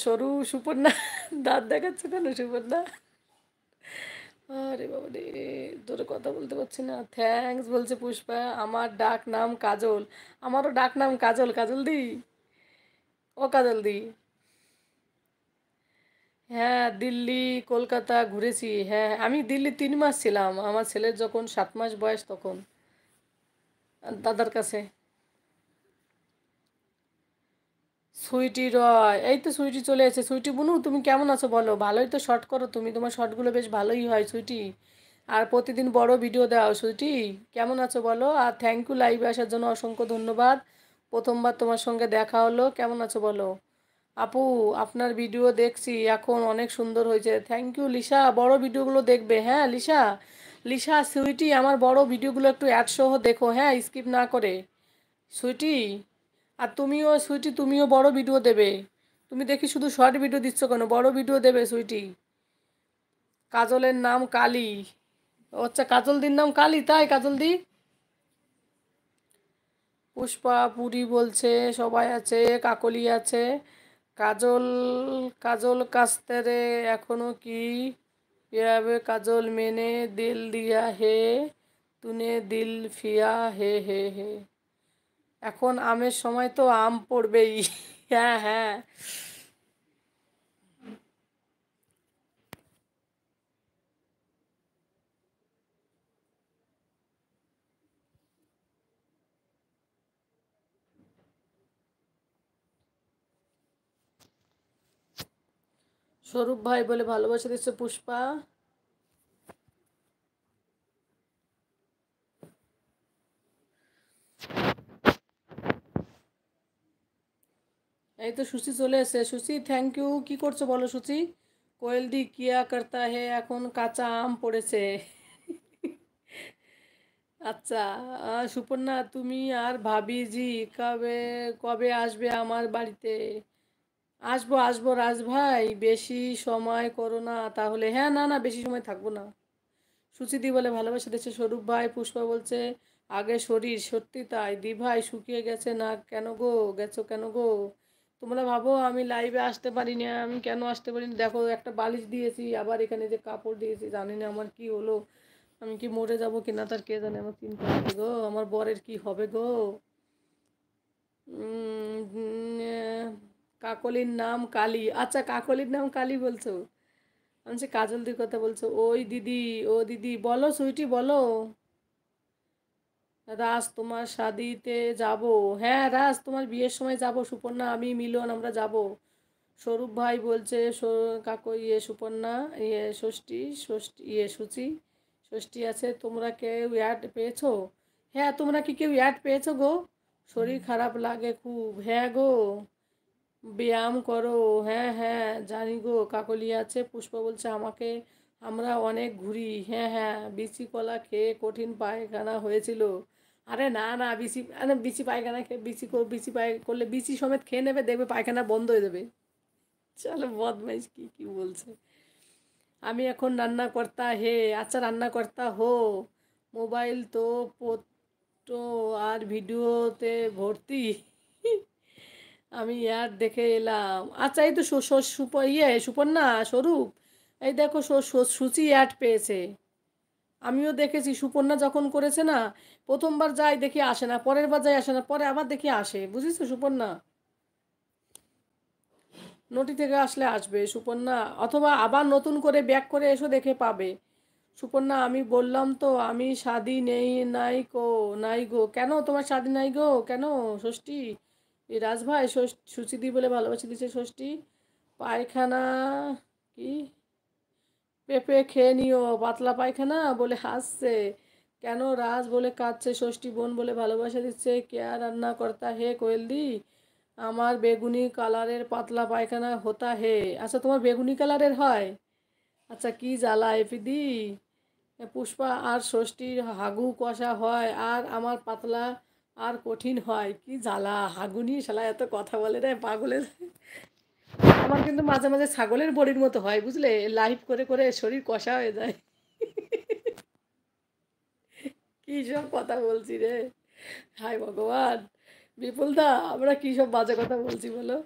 সরু সুপর্ণা দাঁত দেখাচ্ছে কেন সুপর্ণা? আরে বাবা রে, তোর কথা বলতে পারছি না। থ্যাঙ্কস বলছে পুষ্পা। আমার ডাক নাম কাজল। আমারও ডাক নাম কাজল। কাজল দি, ও কাজল দি। হ্যাঁ, দিল্লি কলকাতা ঘুরেছি। হ্যাঁ, আমি দিল্লি 3 মাস ছিলাম, আমার ছেলের যখন 7 মাস বয়স তখন, দাদার কাছে। সুইটি রয়, এই তো সুইটি চলে এসেছে। সুইটি বুনু, তুমি কেমন আছো বলো? ভালোই তো শর্ট করো তুমি, তোমার শর্টগুলো বেশ ভালোই হয় সুইটি। আর প্রতিদিন বড় ভিডিও দাও সুইটি। কেমন আছো বলো? আর থ্যাংক ইউ লাইভে আসার জন্য, অসংখ্য ধন্যবাদ। প্রথমবার তোমার সঙ্গে দেখা হলো। কেমন আছো বলো? আপু, আপনার ভিডিও দেখছি এখন, অনেক সুন্দর হয়েছে। থ্যাংক ইউ লিসা, বড় ভিডিওগুলো দেখবে। হ্যাঁ লিসা, লিসা সুইটি আমার বড় ভিডিওগুলো একটু অ্যাড সহ দেখো, হ্যাঁ স্কিপ না করে। সুইটি, আর তুমিও সুইটি, তুমিও বড় ভিডিও দেবে। তুমি দেখি শুধু শর্ট ভিডিও দিচ্ছ কেন? বড় ভিডিও দেবে সুইটি। কাজলের নাম কালী। ও আচ্ছা, কাজল দির নাম কালী, তাই কাজল দি। পুষ্পা পুরী বলছে সবাই আছে, কাকলি আছে। কাজল, কাজল কাস্তে রে, এখনো কি ইয়াবে কাজল মেনে দিল দিয়া হে, তুনে দিল ফিয়া হে হে হে। এখন আমের সময় তো আম পড়বেই। হ্যাঁ হ্যাঁ। স্বরূপ ভাই বলে ভালোবাসা দিচ্ছে পুষ্পা। এই তো সুচি চলে এসে। সুচি থ্যাংক ইউ। কি করছো বলো সুচি? কোয়েল দি কিয়া করতা হে, এখন কাঁচা আম পড়েছে। আচ্ছা, সুপর্ণা তুমি আর ভাবিজি কবে কবে আসবে আমার বাড়িতে? আসবো আসবো রাজ ভাই, বেশি সময় করো না তাহলে। হ্যাঁ, না না, বেশি সময় থাকবো না। সুচিদি বলে ভালোবাসা দিচ্ছে স্বরূপ ভাই। পুষ্পা বলছে আগে শরীর, সত্যি তাই। দি ভাই শুকিয়ে গেছে না কেন গো? গেছো কেন গো? তোমরা ভাবো আমি লাইভে আসতে পারি না, আমি কেন আসতে পারি না? দেখো, একটা বালিশ দিয়েছি, আবার এখানে যে কাপড় দিয়েছি, জানি না আমার কি হলো। আমি কি মরে যাবো কিনা তার কে জানে, আমার চিন্তা হচ্ছে গো, আমার বরের কি হবে গো। কাকলির নাম কালী। আচ্ছা, কাকলির নাম কালী বলছো? আমি সে কাজলদির কথা বলছো। ওই দিদি, ও দিদি বলো সুইটি বলো। রাজ তোমার শাদিতে যাব। হ্যাঁ রাজ, তোমার বিয়ের সময় যাব। সুপর্ণা আমি মিলন আমরা যাব। স্বরূপ ভাই বলছে কাকু সুপর্ণা ষষ্ঠী, ষষ্ঠী সুচি, ষষ্ঠী আছে। তোমরা কেউ অ্যাড পেয়েছো? হ্যাঁ, তোমরা কি কেউ অ্যাড পেয়েছো গো? শরীর খারাপ লাগে খুব। হ্যাঁ গো, ব্যায়াম করো। হ্যাঁ হ্যাঁ জানি গো, কাকলি আছে। পুষ্পা বলছে আমাকে, আমরা অনেক ঘুরি। হ্যাঁ হ্যাঁ, বিচি কলা খেয়ে কঠিন পায়খানা হয়েছিল। আরে না না, বিচি, আরে বিচি পায়খানা খেয়ে বিচি করলে বিচি সমেত খেয়ে নেবে, দেখবে পায়খানা বন্ধ হয়ে যাবে। চলো বদমাইশ, কি কি বলছে। আমি এখন রান্না করতা হে। আচ্ছা, রান্না করতা হো। মোবাইল তো ফটো আর ভিডিওতে ভর্তি। আমি ইয়ার দেখে এলাম। আচ্ছা, এই তো সুপর্ণা, স্বরূপ, এই দেখো সুচি অ্যাড পেয়েছে। আমিও দেখেছি সুপর্ণা যখন করেছে না, প্রথমবার যাই দেখি আসে না, পরের বার যাই আসে না, পরে আবার দেখি আসে, বুঝেছো সুপর্ণা? নোটি থেকে আসলে আসবে সুপর্ণা, অথবা আবার নতুন করে ব্যাক করে এসো, দেখে পাবে। সুপর্ণা আমি বললাম তো আমি শাদি নেই, নাই গো, নাই গো। কেন তোমার শাদি নাই গো কেন? ষষ্ঠী, এই রাজভাই সুচিদি বলে ভালোবাসি দিচ্ছে ষষ্ঠী। পায়খানা কি, পেঁপে খেয়ে নিও, পাতলা পায়খানা বলে হাসছে। কেন রাজ বলে কাঁদছে। ষষ্ঠী বোন বলে ভালোবাসা দিচ্ছে। কেয়া রান্না করতা হে কোয়েল দি, আমার বেগুনি কালারের পাতলা পায়খানা হতা হে। আচ্ছা, তোমার বেগুনি কালারের হয়? আচ্ছা, কি জ্বালা এপিদি। পুষ্পা আর ষষ্ঠীর হাগু কষা হয়, আর আমার পাতলা আর কঠিন হয়। কি জ্বালা, হাগুনি শালা এত কথা বলে রে পাগলের। আমার কিন্তু মাঝে মাঝে ছাগলের বড়ির মতো হয় বুঝলে, লাইভ করে করে শরীর কষা হয়ে যায়। কি সব কথা বলছি রে, হায় ভগবান। বিপুল দা, আমরা কি সব বাজে কথা বলছি বলো।